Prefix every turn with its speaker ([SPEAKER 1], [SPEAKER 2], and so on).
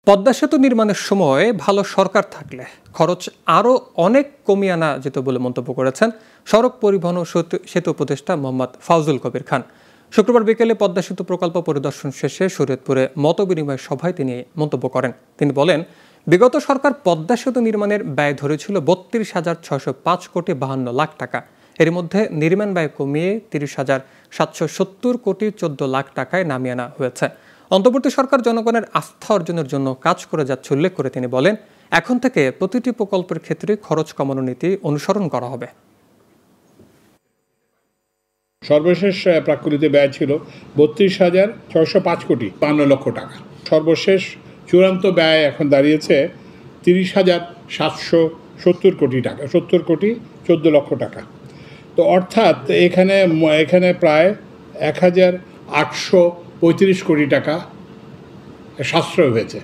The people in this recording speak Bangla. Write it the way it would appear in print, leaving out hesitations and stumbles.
[SPEAKER 1] পদ্মা সেতু নির্মাণের সময় ভালো সরকার থাকলে খরচ আরও অনেক কমিয়ে আনা যেত বলে মন্তব্য করেছেন সড়ক পরিবহন ও সেতু উপদেষ্টা মোহাম্মদ ফাউজুল কবির খান। শুক্রবার বিকেলে পদ্মা সেতু প্রকল্প পরিদর্শন শেষে শরীয়তপুরে মতবিনিময় সভায় তিনি মন্তব্য করেন। তিনি বলেন, বিগত সরকার পদ্মা সেতু নির্মাণের ব্যয় ধরেছিল ৩২,৬০৫ কোটি ৫২ লাখ টাকা। এর মধ্যে নির্মাণ ব্যয় কমিয়ে ৩০,৭৭০ কোটি ১৪ লাখ টাকায় নামিয়ে আনা হয়েছে। অন্তর্বর্তী সরকার জনগণের আস্থা অর্জনের জন্য কাজ করে যাচ্ছে উল্লেখ করে তিনি বলেন, এখন থেকে প্রতিটি প্রকল্পের ক্ষেত্রে খরচ কমানো নীতি অনুসরণ করা হবে।
[SPEAKER 2] সর্বশেষ প্রাক্কলিত ব্যয় ছিল ৩২,৬০৫ কোটি ৫২ লক্ষ টাকা। সর্বশেষ চূড়ান্ত ব্যয় এখন দাঁড়িয়েছে ৩০,৭৭০ কোটি টাকা, ৭০ কোটি ১৪ লক্ষ টাকা। তো অর্থাৎ এখানে প্রায় ১,৮৩৫ কোটি টাকা সাশ্রয় হয়েছে।